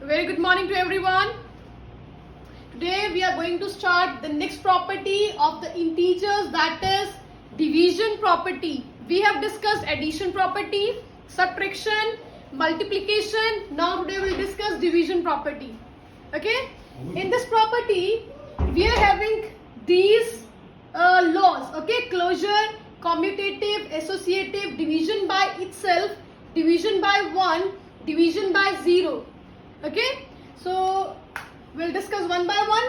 Very good morning to everyone. Today we are going to start the next property of the integers, that is division property. We have discussed addition property, subtraction, multiplication. Now today we will discuss division property. Okay? In this property we are having these laws. Okay? Closure, commutative, associative, division by itself, division by 1, division by 0. Okay, so we'll discuss one by one.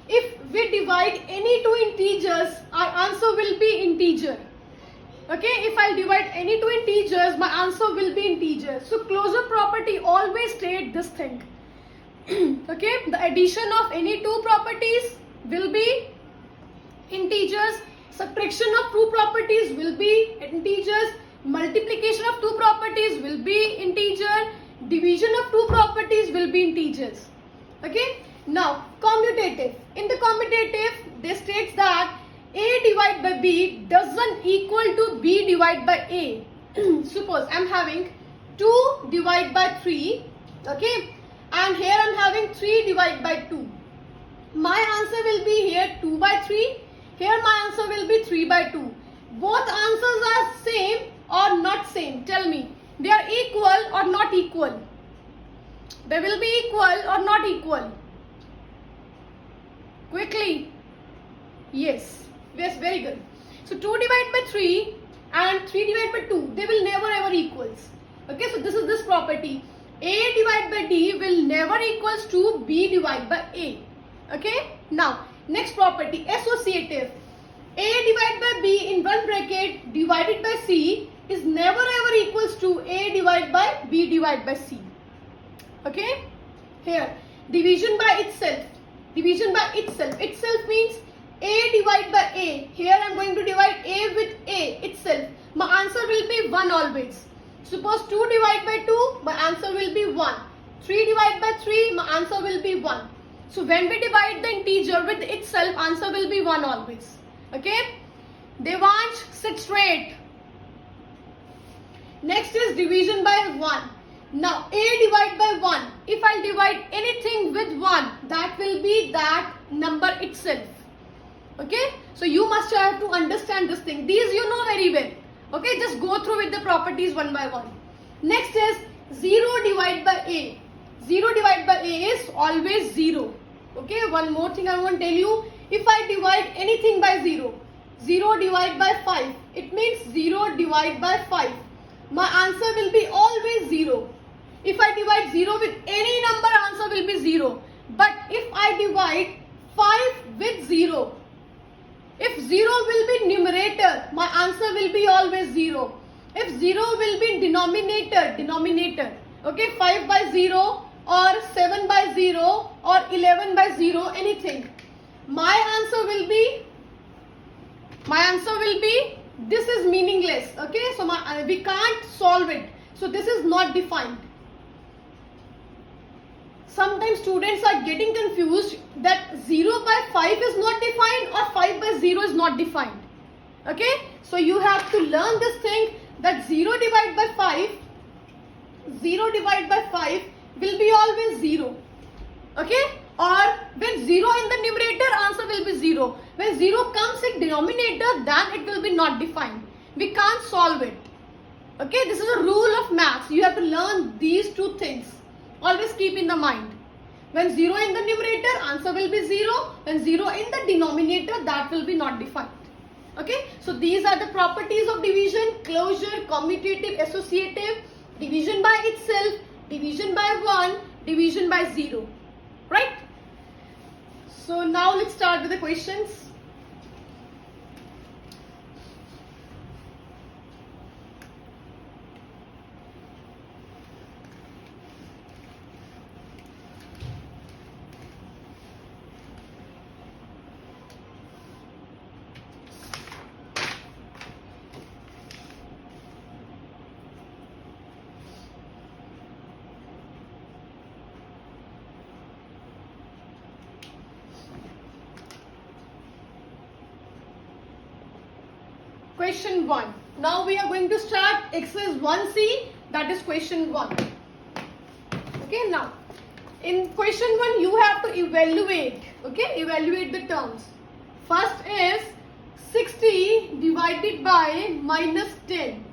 If we divide any two integers, our answer will be integer. Okay, if I divide any two integers, my answer will be integer. So closure property always state this thing. Okay, the addition of any two properties will be integers, subtraction of two properties will be integers, multiplication of two properties will be integer, division of two properties will be integers. Okay, now commutative. In the commutative, they states that a divided by b doesn't equal to b divided by a. Suppose I'm having 2 divided by 3, okay, and here I'm having 3 divided by 2. My answer will be here 2 by 3. Here my answer will be 3 by 2. Both answers are same or not same? Tell me. They are equal or not equal? They will be equal or not equal? Quickly. Yes. Yes, very good. So 2 divided by 3 and 3 divided by 2, they will never ever equals. Okay, so this is this property. A divided by D will never equals to B divided by A. Okay. Now, next property, associative. A divided by B in one bracket divided by C is never ever equals to A divided by B divided by C. Okay. Here, division by itself. Division by itself. Itself means A divided by A. Here I am going to divide A with A itself. My answer will be 1 always. Suppose 2 divided by 2, my answer will be 1. 3 divided by 3, my answer will be 1. So when we divide the integer with itself, answer will be 1 always. Okay. Devansh, sit straight. Next is division by 1. Now A divided by 1. If I divide anything with 1, that will be that number itself. Okay. So you must have to understand this thing. These you know very well. Okay. Just go through with the properties one by one. Next is 0 divided by A. 0 divided by A is always 0. Okay. One more thing I want to tell you. If I divide anything by 0, 0 divided by 5, it means 0 divided by 5. My answer will be always 0. If I divide 0 with any number, answer will be 0. But if I divide 5 with 0, if 0 will be numerator, my answer will be always 0. If 0 will be denominator, okay, 5 by 0 or 7 by 0 or 11 by 0, anything. My answer will be, this is meaningless. Okay, so we can't solve it. So this is not defined. Sometimes students are getting confused that 0 by 5 is not defined or 5 by 0 is not defined. Okay, so you have to learn this thing that 0 divided by 5 will be always 0. Okay, or when 0 in the numerator, answer will be 0. When 0 comes in denominator, then it will be not defined. We can't solve it. Okay, this is a rule of maths. You have to learn these two things. Always keep in the mind. When 0 in the numerator, answer will be 0. When 0 in the denominator, that will be not defined. Okay, so these are the properties of division: closure, commutative, associative, division by itself, division by 1, division by 0. Right? So now let's start with the questions. Question 1. Now we are going to start exercise 1C, that is question 1. Okay, now In question 1, you have to evaluate. Okay, evaluate the terms. First is 60 divided by minus 10.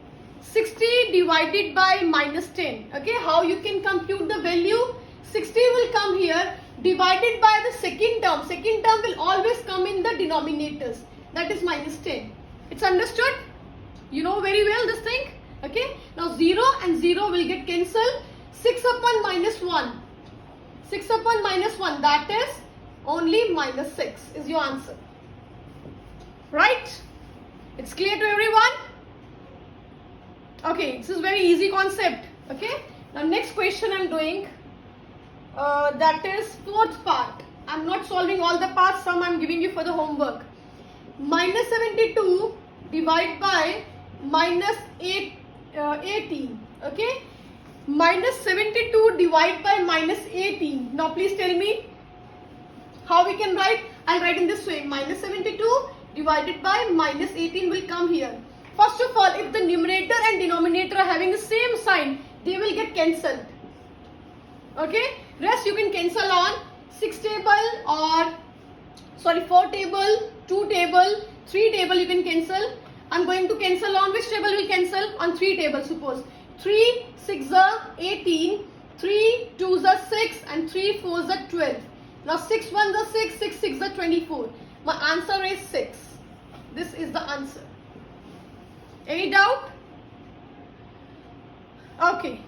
60 divided by minus 10. Okay, how you can compute the value? 60 will come here divided by the second term. Second term will always come in the denominators. That is minus 10. It's understood? You know very well this thing. Okay, now 0 and 0 will get cancelled. 6 upon minus 1. 6 upon minus 1, that is only minus 6 is your answer. Right? It's clear to everyone? Okay, this is very easy concept. Okay, now next question I'm doing, that is fourth part. I'm not solving all the parts, some I'm giving you for the homework. Minus 72 divided by minus 18. Okay, minus 72 divided by minus 18. Now please tell me how we can write. I'll write in this way. Minus 72 divided by minus 18 will come here. First of all, if the numerator and denominator are having the same sign, they will get cancelled. Okay, rest you can cancel on 6 table or 4 table, 2 table, 3 table you can cancel. I'm going to cancel on which table will cancel? On 3 table, suppose. 3 6 are 18, 3 2 are 6 and 3 4 are 12. Now 6 1 are 6, 6 6 are 24. My answer is 6. This is the answer. Any doubt? Okay.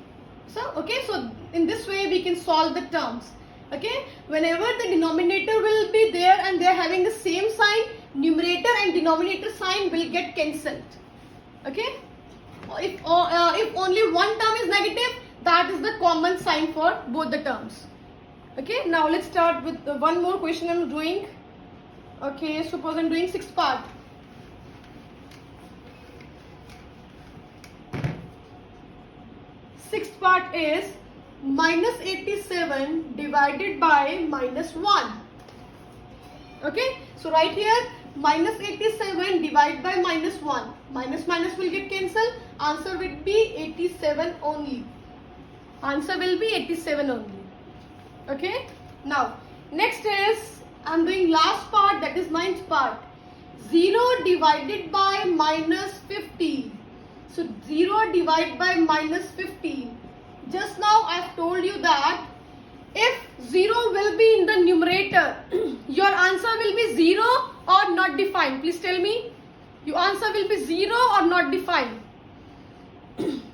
So in this way we can solve the terms. Okay, whenever the denominator will be there and they are having the same sign, numerator and denominator sign will get cancelled. Okay, if only one term is negative, that is the common sign for both the terms. Okay, now let's start with one more question I'm doing. Okay, suppose I'm doing sixth part. Sixth part is minus 87 divided by minus 1. Okay, so right here minus 87 divided by minus 1. Minus minus will get cancelled. Answer will be 87 only. Answer will be 87 only. Okay, now next is I'm doing last part, that is ninth part. 0 divided by minus 15. So 0 divided by minus 15. Just now I have told you that if 0 will be in the numerator, your answer will be 0 or not defined. Please tell me. Your answer will be 0 or not defined.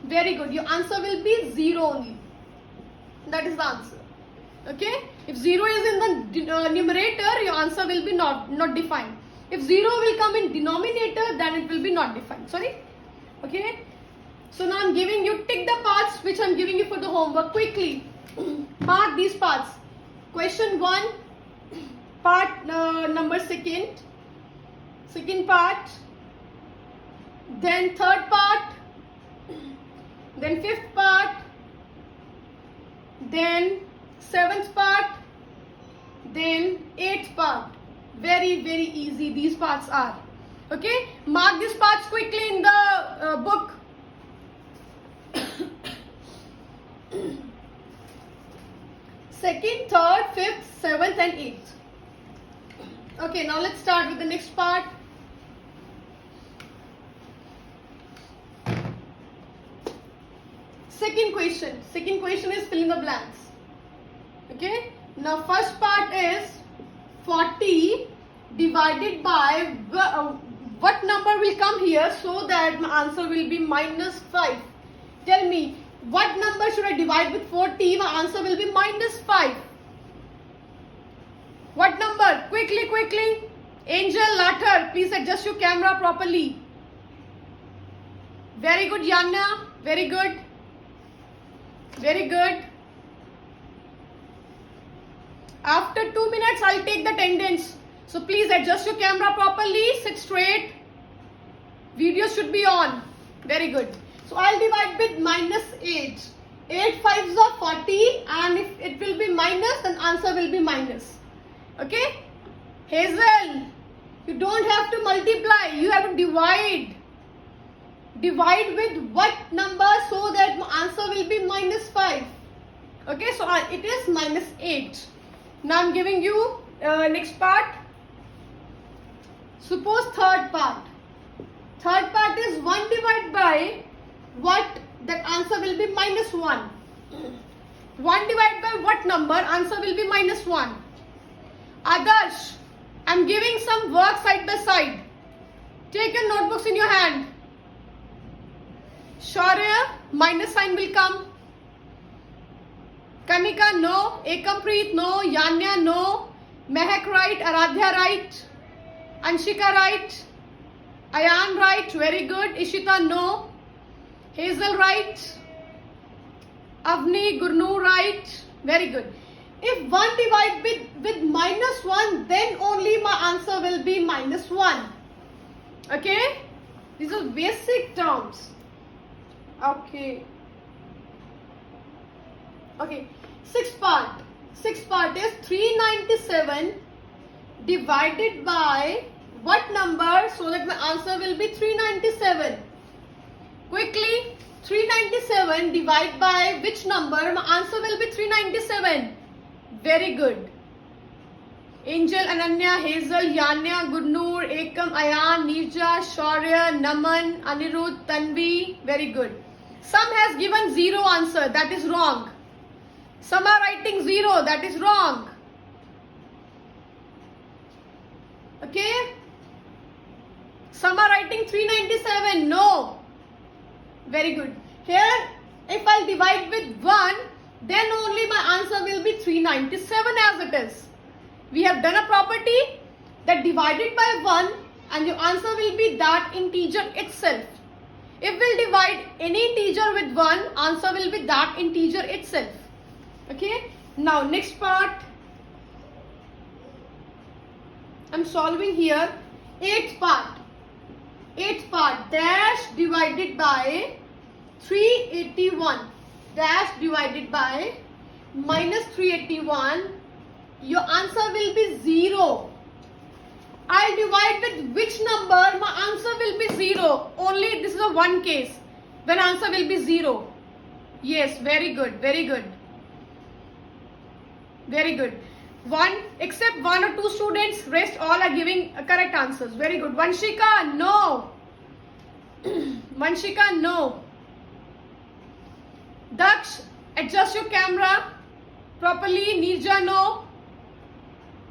Very good. Your answer will be 0 only. That is the answer. Okay. If 0 is in the numerator, your answer will be not defined. If 0 will come in denominator, then it will be not defined. Sorry. Okay. So now I'm giving you, tick the parts which I'm giving you for the homework quickly. Mark these parts. Question 1, part number second part, then third part, then fifth part, then seventh part, then eighth part. Very, very easy these parts are. Okay, mark these parts quickly in the book. Second, third, fifth, seventh and eighth. Okay, now let's start with the next part. Second question is fill in the blanks. Okay, now first part is 40 divided by what number will come here so that my answer will be minus 5. Tell me, what number should I divide with 40? My answer will be minus 5. What number? Quickly. Angel, Lathar, please adjust your camera properly. Very good, Yanna. Very good. After 2 minutes, I'll take the attendance. So please adjust your camera properly. Sit straight. Video should be on. Very good. So I'll divide with minus 8. 8 5s are 40 and if it will be minus, then answer will be minus. Okay? Hazel, you don't have to multiply. You have to divide. Divide with what number so that my answer will be minus 5. Okay, so it is minus 8. Now I'm giving you next part. Suppose third part. Third part is 1 divided by what? That answer will be minus 1. 1 divided by what number? Answer will be minus 1. Adarsh, I'm giving some work side by side. Take your notebooks in your hand. Shaurya, minus sign will come. Kanika, no. Ekampreet, no. Yanya, no. Mehak, right. Aradhya, right. Anshika, right. Ayan, right. Very good. Ishita, no. Hazel, right. Avni, Gurnu, right. Very good. If 1 divide with minus 1, then only my answer will be minus 1. Okay? These are basic terms. Okay. Okay. Sixth part. Sixth part is 397 divided by what number? So that my answer will be 397. Quickly. 397 divided by which number? My answer will be 397. Very good. Angel, Ananya, Hazel, Yanya, Gurnoor, Ekam, Ayan, Nirja, Shaurya, Naman, Anirudh, Tanvi. Very good. Some has given 0 answer. That is wrong. Some are writing 0. That is wrong. Okay. Some are writing 397. No. Very good. Here, if I divide with 1, then only my answer will be 397 as it is. We have done a property that divided by 1 and your answer will be that integer itself. If we'll divide any integer with 1, answer will be that integer itself. Okay. Now next part. I'm solving here. 8th part. 8th part. Dash divided by 381. Dash divided by minus 381. Your answer will be 0. I'll divide with which number? My answer will be 0. Only this is a one case when answer will be 0. Yes, very good, very good. Very good. Except 1 or 2 students, rest all are giving correct answers. Very good. Vanshika, no. Vanshika, no. Daksh, adjust your camera properly. Nirja, no.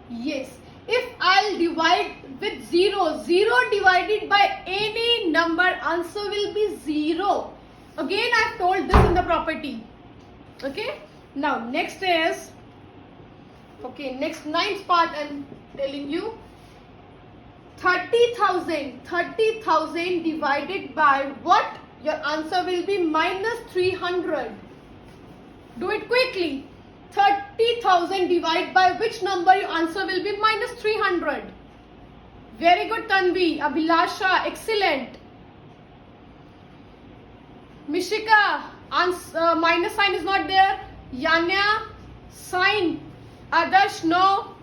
Yes. If I'll divide with 0, 0 divided by any number, answer will be 0. Again, I've told this in the property. Okay. Now, next is, okay, next 9th part I'm telling you. 30,000. 30,000 divided by what? Your answer will be minus 300. Do it quickly. 30,000 divided by which number? Your answer will be minus 300. Very good, Tanvi. Abhilasha, excellent. Mishika, minus sign is not there. Yanya, sign. Adarsh, no.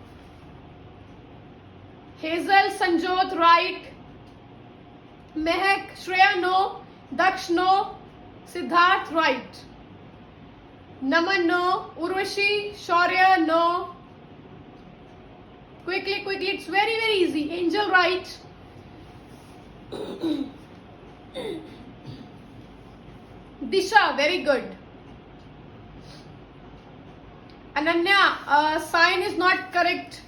Hazel, Sanjot, right. Mehak, Shreya, no. Daksh, no. Siddharth, right. Naman, no. Urvashi, Shaurya, no. Quickly, quickly. It's very, very easy. Angel, right. Disha, very good. Ananya, sign is not correct.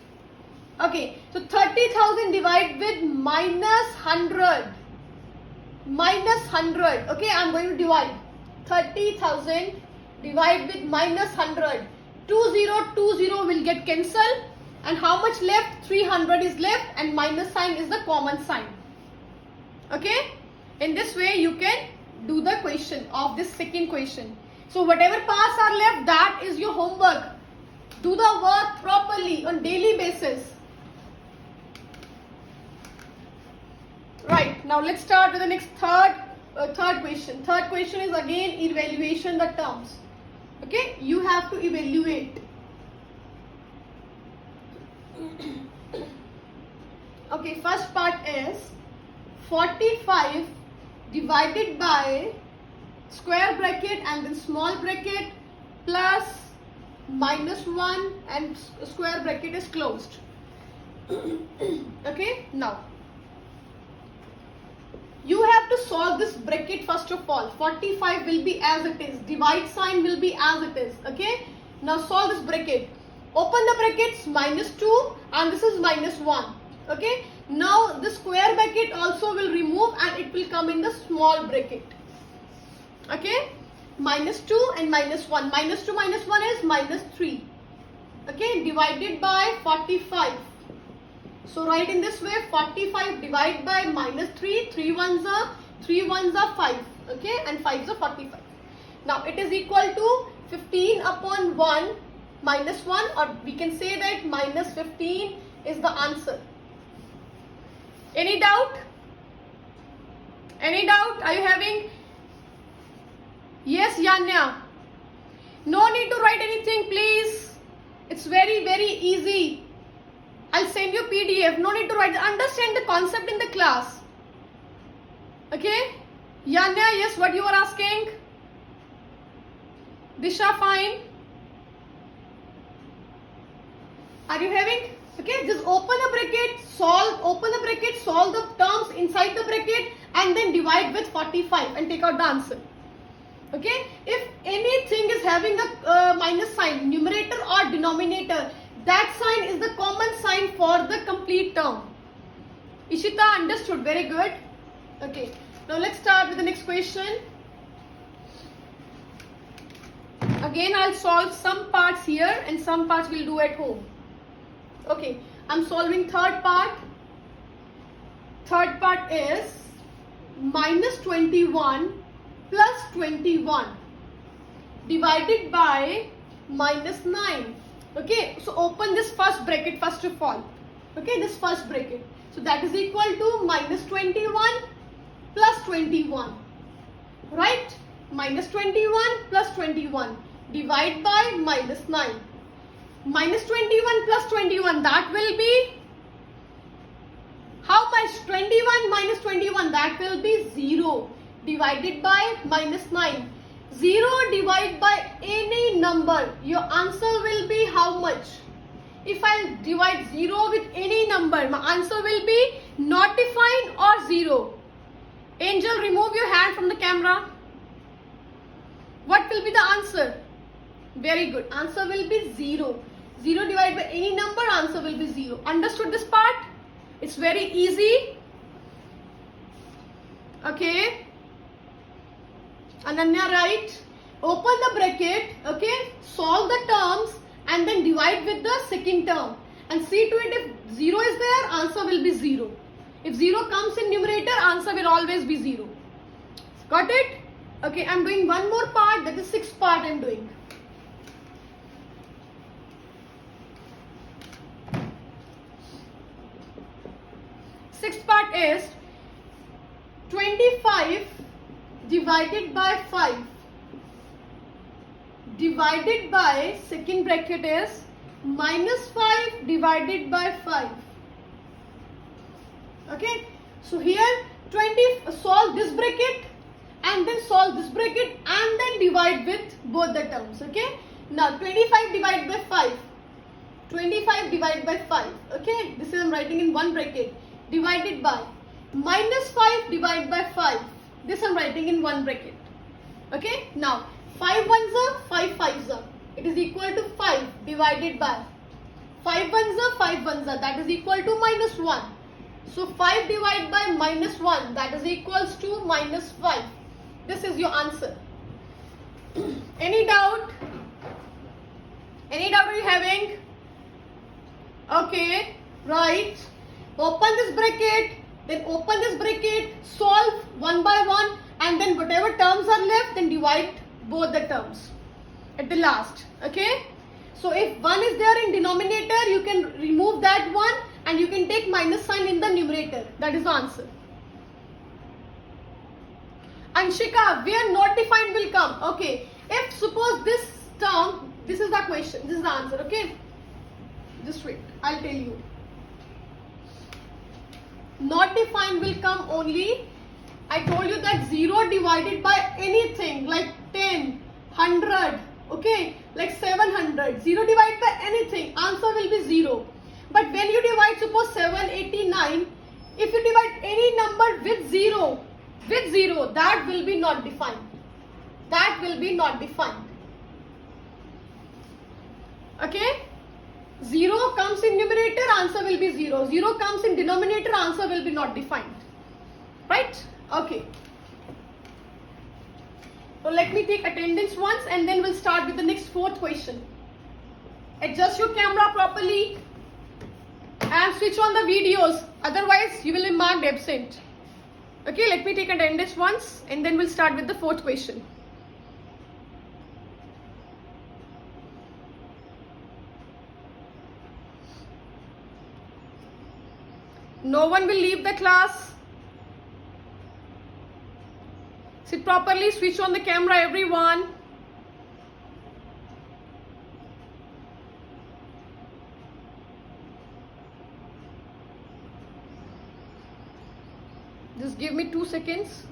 Okay, so 30,000 divided with minus 100. Minus 100. Okay, I'm going to divide. 30,000 divide with minus 100. 2020 will get cancelled. And how much left? 300 is left and minus sign is the common sign. Okay? In this way you can do the question of this second question. So whatever parts are left, that is your homework. Do the work properly on daily basis. Right, now let's start with the next third question. Third question is again evaluation the terms. Okay, you have to evaluate. Okay, first part is 45 divided by square bracket and then small bracket plus minus 1 and square bracket is closed. Okay, now you have to solve this bracket first of all. 45 will be as it is, divide sign will be as it is. Okay, now solve this bracket. Open the brackets, minus 2 and this is minus 1. Okay, now the square bracket also will remove and it will come in the small bracket. Okay, minus 2 and minus 1. Minus 2 minus 1 is minus 3. Okay, divided by 45. So write in this way, 45 divided by minus 3. 3 ones are 5. Okay, and 5s are 45. Now it is equal to 15 upon 1 minus 1, or we can say that minus 15 is the answer. Any doubt? Any doubt? Are you having? Yes, Yanya. No need to write anything, please. It's very, very easy. I'll send you PDF. No need to write. Understand the concept in the class. Okay? Yanya, yes, what you are asking? Disha, fine. Are you having? Okay, just open the bracket, open the bracket, solve the terms inside the bracket and then divide with 45 and take out the answer. Okay, if anything is having a minus sign, numerator or denominator, that sign is the common sign for the complete term. Ishita, understood, very good. Okay, now let's start with the next question. Again, I'll solve some parts here and some parts we'll do at home. Okay, I'm solving third part. Third part is minus 21 plus 21 divided by minus 9. Okay, so open this first bracket first of all. Okay, this first bracket. So that is equal to minus 21 plus 21. Right? Minus 21 plus 21. Divide by minus 9. Minus 21 plus 21, that will be how much? 21 minus 21, that will be 0 divided by minus 9. 0 divided by any number, your answer will be how much? If I divide 0 with any number, my answer will be not defined or 0. Angel, remove your hand from the camera. What will be the answer? Very good. Answer will be 0. 0 divided by any number, answer will be 0. Understood this part? It's very easy. Okay. Ananya, right? Open the bracket. Okay. Solve the terms and then divide with the second term. And see to it if 0 is there, answer will be 0. If 0 comes in numerator, answer will always be 0. Got it? Okay. I'm doing one more part. That is sixth part I'm doing. Sixth part is 25 divided by 5 divided by second bracket is minus 5 divided by 5. Okay, so here solve this bracket and then solve this bracket and then divide with both the terms. Okay, now 25 divided by 5. 25 divided by 5. Okay, this is I'm writing in one bracket. Divided by minus 5 divided by 5. This I'm writing in one bracket. Okay, now 5 ones are 5 fives are. It is equal to 5 divided by 5 ones are 5 ones are. That is equal to minus 1. So 5 divided by minus 1, that is equals to minus 5. This is your answer. Any doubt? Any doubt are you having? Okay, right. Open this bracket, then open this bracket, solve one by one, and then whatever terms are left, then divide both the terms at the last. Okay, so if 1 is there in denominator, you can remove that 1 and you can take minus sign in the numerator. That is the answer. Anshika, where not defined will come? Okay, if suppose this term, this is the question, this is the answer. Okay, just wait, I'll tell you. Not defined will come only, I told you that 0 divided by anything like 10, 100, okay, like 700. 0 divided by anything, answer will be 0. But when you divide, suppose 789, if you divide any number with 0, that will be not defined. That will be not defined. Okay? 0 comes in numerator, answer will be 0. 0 comes in denominator, answer will be not defined. Right? Okay. So let me take attendance once and then we'll start with the next fourth question. Adjust your camera properly and switch on the videos. Otherwise, you will be marked absent. Okay, let me take attendance once and then we'll start with the fourth question. No one will leave the class. Sit properly, switch on the camera, everyone. Just give me 2 seconds.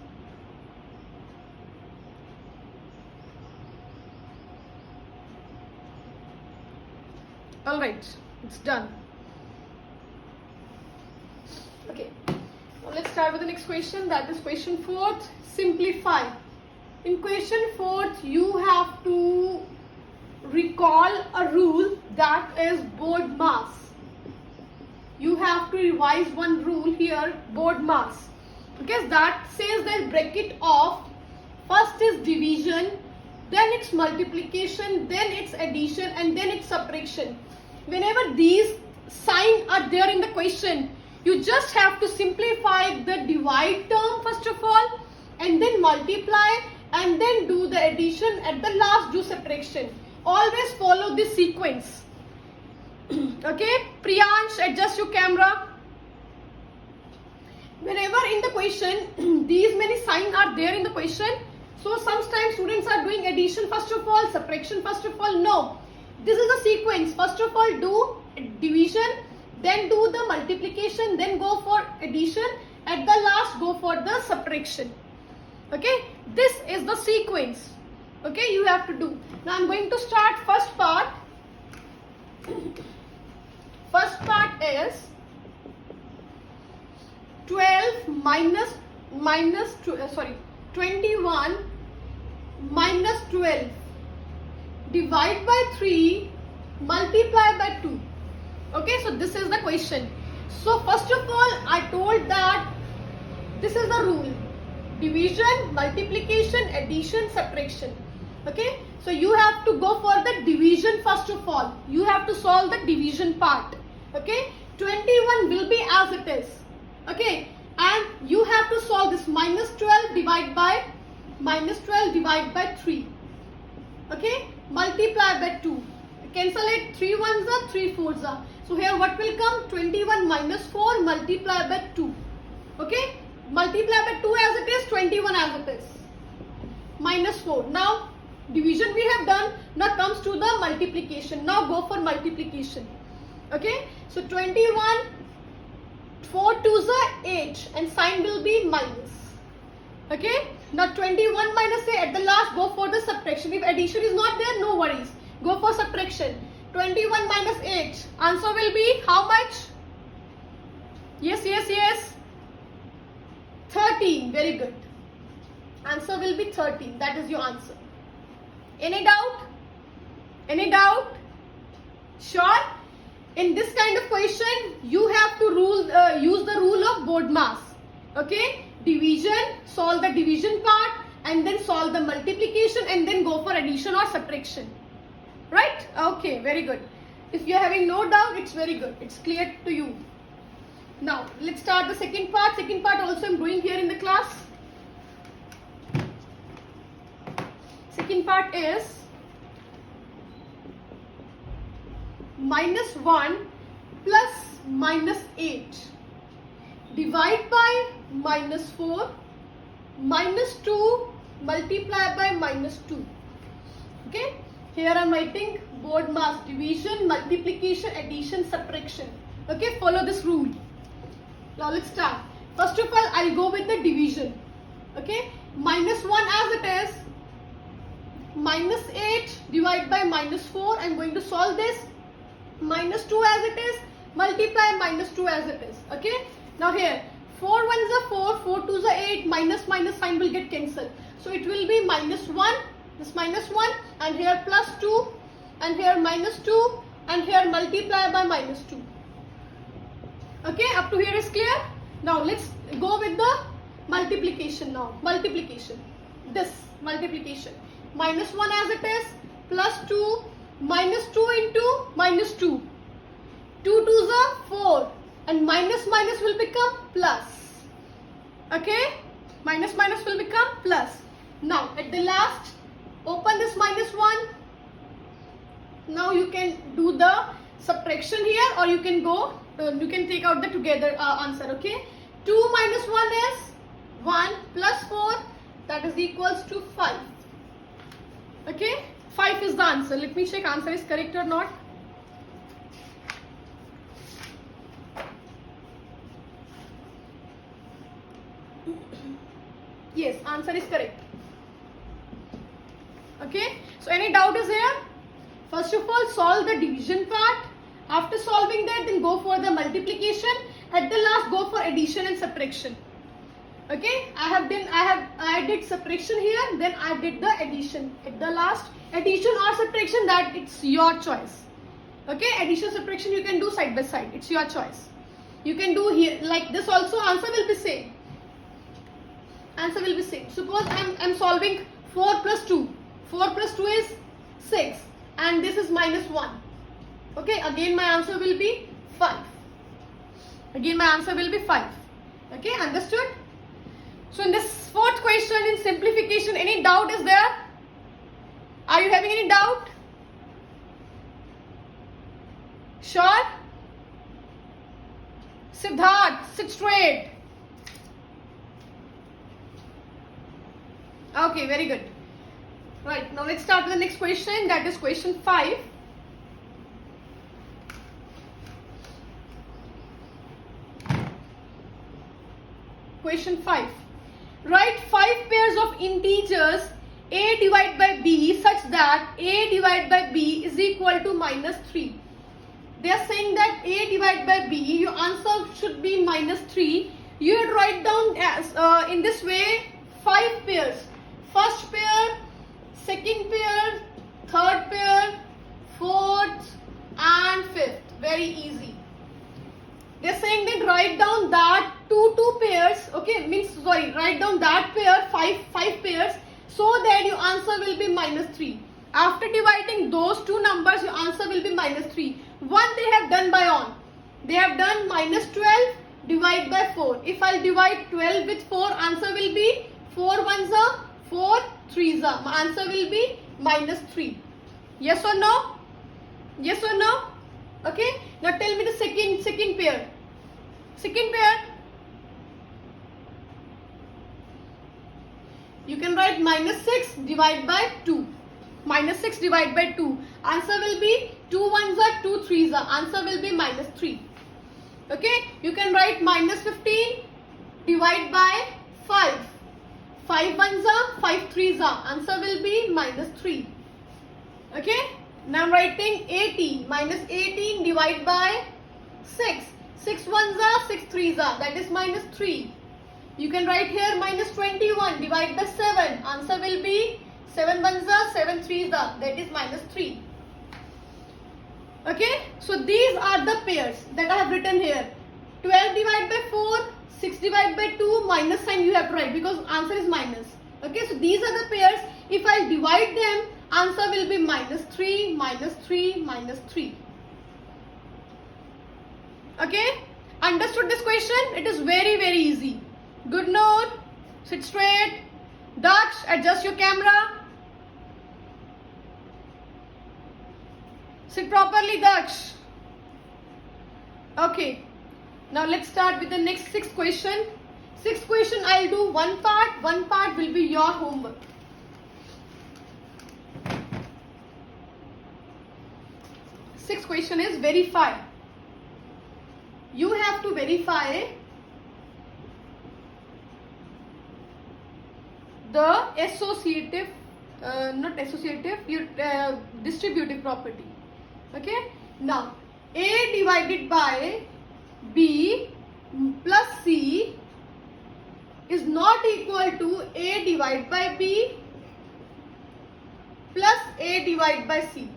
All right, it's done. Okay, now let's start with the next question. That is question 4th. Simplify. In question 4th, you have to recall a rule, that is board mass. You have to revise one rule here, board mass. Because that says that bracket of first is division, then it's multiplication, then it's addition, and then it's subtraction. Whenever these signs are there in the question, you just have to simplify the divide term first of all, and then multiply, and then do the addition, at the last do subtraction. Always follow this sequence. Okay, Priyansh, adjust your camera. Whenever in the question, these many signs are there in the question, so sometimes students are doing addition first of all, subtraction first of all. No, this is a sequence. First of all do division, then do the multiplication, then go for addition, at the last go for the subtraction. Okay, this is the sequence. Okay, you have to do. Now I'm going to start first part. First part is 21 minus 12. Divide by 3, multiply by 2. Okay, so this is the question. So first of all, I told that this is the rule. Division, multiplication, addition, subtraction. Okay, so you have to go for the division first of all. You have to solve the division part. Okay, 21 will be as it is. Okay, and you have to solve this minus 12 divide by 3. Okay, multiply by 2. Cancel it, 3 ones are 3 fours are. So here what will come? 21 minus 4 multiply by 2. Okay, multiply by 2 as it is, 21 as it is. Minus 4. Now division we have done. Now comes to the multiplication. Now go for multiplication. Okay, so 21, 4 2s are 8 and sign will be minus. Okay, now 21 minus 8, at the last go for the subtraction. If addition is not there, no worries. Go for subtraction. 21 minus 8. Answer will be how much? Yes. 13. Very good. Answer will be 13. That is your answer. Any doubt? Any doubt? Sure? In this kind of question, you have to use the rule of board mass. Okay? Division, solve the division part, and then solve the multiplication, and then go for addition or subtraction. Right? Okay, very good. If you are having no doubt, it's very good. It's clear to you. Now, let's start the second part. Second part also I'm doing here in the class. Second part is minus 1 plus minus 8. Divide by minus 4, minus 2, multiply by minus 2. Okay, here I am writing board mass, division, multiplication, addition, subtraction. Okay, follow this rule. Now let's start. First of all, I'll go with the division. Okay, minus 1 as it is, minus 8 divided by minus 4. I'm going to solve this. Minus 2 as it is, multiply minus 2 as it is. Okay. Now here 4 ones are 4, 4 twos are 8, minus minus sign will get cancelled. So it will be minus 1, this minus 1, and here plus 2, and here minus 2, and here multiply by minus 2. Okay, up to here is clear? Now let's go with the multiplication now. Multiplication. This multiplication. Minus 1 as it is, plus 2, minus 2 into minus 2. 2 twos are 4, and minus minus will become plus. Okay, minus minus will become plus. Now at the last, open this minus 1. Now you can do the subtraction here, or you can go, you can take out the together answer. Okay, 2 minus 1 is 1 plus 4, that is equals to 5. Okay, 5 is the answer. Let me check answer is correct or not. Yes, answer is correct. Okay, so any doubt is here? First of all, solve the division part. After solving that, then go for the multiplication. At the last, go for addition and subtraction. Okay, I did subtraction here, then I did the addition. At the last, addition or subtraction, that it's your choice. Okay, addition, subtraction you can do side by side. It's your choice. You can do here like this also. Answer will be same. Answer will be same. Suppose I'm solving 4 plus 2. 4 plus 2 is 6, and this is minus 1. Okay, again my answer will be 5. Again my answer will be 5. Okay, understood? So in this fourth question in simplification, any doubt is there? Are you having any doubt? Sure? Siddharth, sit straight. Okay, very good. Right, now let's start with the next question, that is question 5. Question 5. Write 5 pairs of integers a divided by b such that a divided by b is equal to minus 3. They are saying that a divided by b, your answer should be minus 3. You would write down as in this way 5 pairs. First pair, second pair, third pair, fourth and fifth. Very easy. They are saying that write down that two pairs. Okay, write down that pair, five pairs, so that your answer will be minus 3. After dividing those two numbers, your answer will be minus 3. One they have done by on. They have done minus 12 divided by 4. If I divide 12 with 4, answer will be 4 ones are 4 threes are. My answer will be minus 3. Yes or no? Yes or no? Okay. Now tell me the second pair. Second pair. You can write minus 6 divided by 2. Minus 6 divided by 2. Answer will be 2 ones are 2 threes are. Answer will be minus 3. Okay. You can write minus 15 divided by 5. 5 ones are 5 threes are. Answer will be minus 3. Okay. Now I'm writing 18. Minus 18 divided by 6. 6 ones are 6 threes are. That is minus 3. You can write here minus 21 divided by 7. Answer will be 7 ones are 7 threes are. That is minus 3. Okay. So these are the pairs that I have written here. 12 divided by 4. 6 divided by 2, minus sign you have to write because answer is minus. Okay, so these are the pairs. If I divide them, answer will be minus 3, minus 3, minus 3. Okay, understood this question? It is very, very easy. Good note, sit straight. Daksh, adjust your camera. Sit properly, Daksh. Okay. Now let's start with the next 6th question. 6th question I'll do one part will be your homework. Sixth question is verify. You have to verify the associative not associative, distributive property. Okay, now A divided by B plus C is not equal to A divided by B plus A divided by C.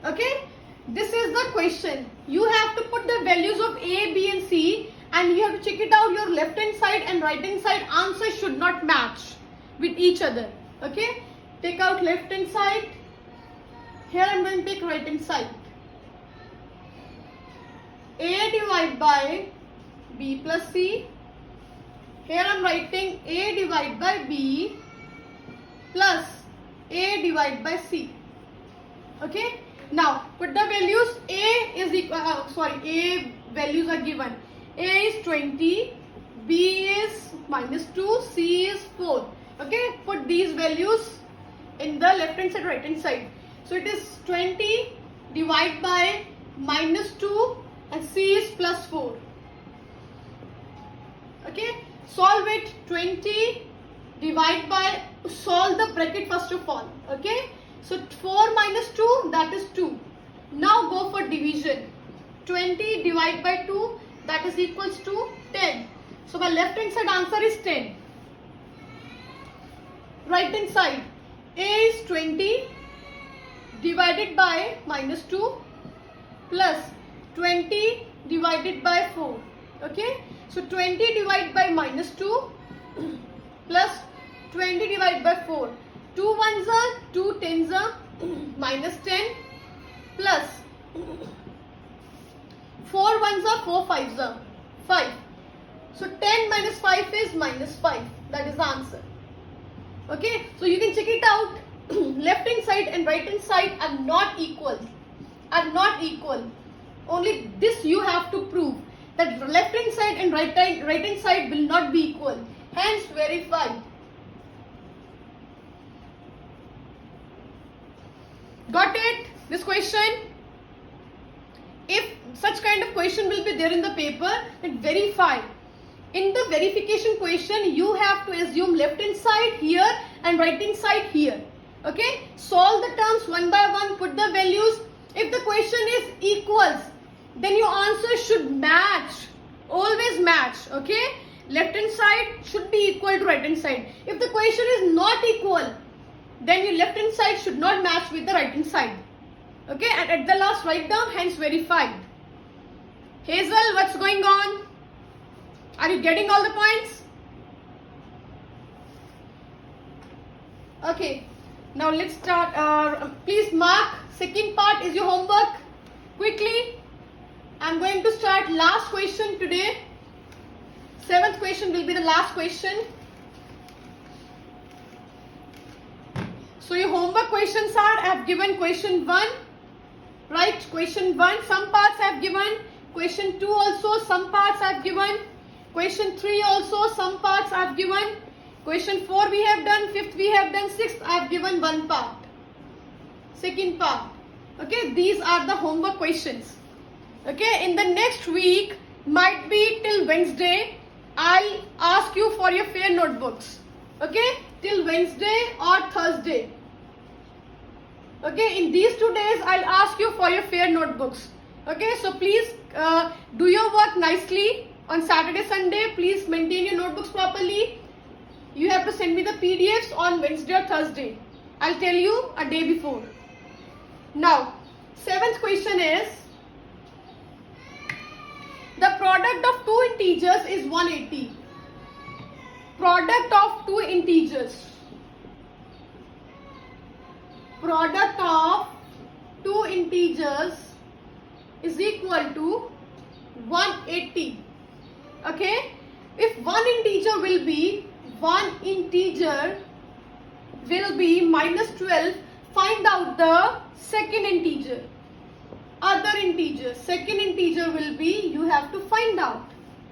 Okay, this is the question. You have to put the values of A, B and C, and you have to check it out. Your left hand side and right hand side answers should not match with each other. Okay, take out left hand side. Here I am going to take right hand side. A divided by B plus C. Here I am writing A divided by B plus A divided by C. Okay. Now put the values. A is equal. A values are given. A is 20, B is -2, C is 4. Okay. Put these values in the left hand side, right hand side. So it is 20 divided by -2 and C is +4. Okay. Solve it. 20 divide by, solve the bracket first of all. Okay. So 4 minus 2, that is 2. Now go for division. 20 divided by 2, that is equals to 10. So my left hand side answer is 10. Right hand side, A is 20 divided by -2 plus 20 divided by 4. Okay. So 20 divided by -2 plus 20 divided by 4. 2 ones are 2 tens are -10 plus 4 ones are 4 fives are 5. So 10 minus 5 is -5. That is the answer. Okay. So you can check it out. Left hand side and right hand side are not equal. Are not equal. Only this you have to prove, that left hand side and right hand side will not be equal. Hence verified. Got it? This question? If such kind of question will be there in the paper, then verify. In the verification question, you have to assume left hand side here and right hand side here. Okay? Solve the terms one by one, put the values. If the question is equals, then your answer should match. Always match. Okay? Left hand side should be equal to right hand side. If the question is not equal, then your left hand side should not match with the right hand side. Okay, and at the last write down hence verified. Hazel, what's going on? Are you getting all the points? Okay, now let's start. Please mark, second part is your homework. Quickly, I'm going to start last question today. 7th question will be the last question. So your homework questions are, I have given question 1, right? Question 1, some parts I have given. Question 2 also, some parts I have given. Question 3 also, some parts I have given. Question 4 we have done, 5th we have done, 6th I have given one part. Second part. Okay, these are the homework questions. Okay, in the next week, might be till Wednesday, I'll ask you for your fair notebooks. Okay, till Wednesday or Thursday. Okay, in these 2 days, I'll ask you for your fair notebooks. Okay, so please do your work nicely on Saturday, Sunday. Please maintain your notebooks properly. You have to send me the PDFs on Wednesday or Thursday. I'll tell you a day before. Now, 7th question is, the product of 2 integers is 180. Product of 2 integers. Product of 2 integers is equal to 180. Okay. If one integer will be -12, find out the second integer. Other integer. Second integer will be, you have to find out.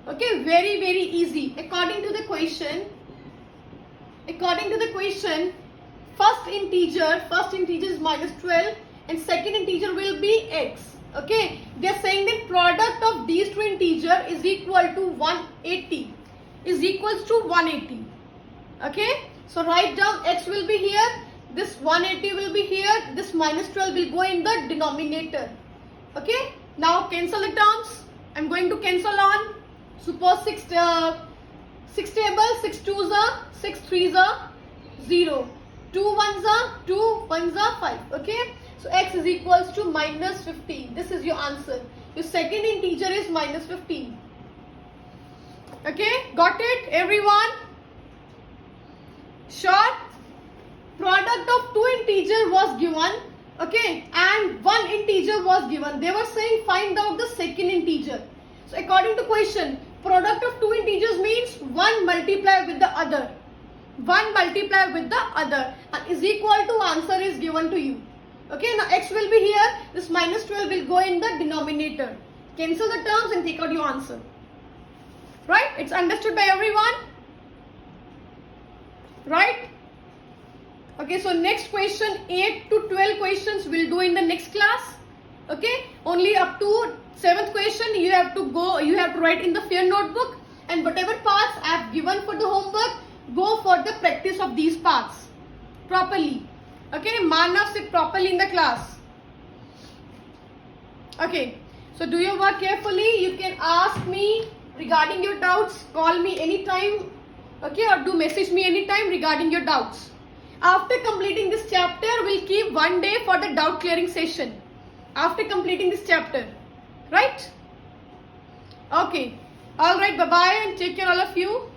Okay, very, very easy. According to the question, first integer is -12 and second integer will be x. Okay, they are saying that product of these 2 integer is equal to 180. Is equals to 180. Okay, So write down x will be here, this 180 will be here, this minus 12 will go in the denominator. Okay, now cancel the terms. I'm going to cancel on. Suppose 6 tables, 6 2s are, 6 3s are 0, 2 1s are 2, 1s are 5. Okay, so x is equals to minus 15. This is your answer. Your second integer is minus 15. Okay, got it everyone? Sure. Product of two integers was given, okay, and one integer was given. They were saying find out the second integer. So according to question, product of two integers means one multiply with the other. One multiply with the other and is equal to answer is given to you. Okay, now x will be here. This minus 12 will go in the denominator. Cancel the terms and take out your answer. Right? It's understood by everyone? Right? Okay, so next question 8 to 12 questions we'll do in the next class. Okay, only up to 7th question you have to write in the fair notebook, and whatever parts I have given for the homework, go for the practice of these parts properly. Okay, Manav, sit properly in the class. Okay, so do your work carefully. You can ask me regarding your doubts, call me anytime, okay, or do message me anytime regarding your doubts. After completing this chapter, we'll keep one day for the doubt clearing session. After completing this chapter, right? Okay, alright, bye bye and take care all of you.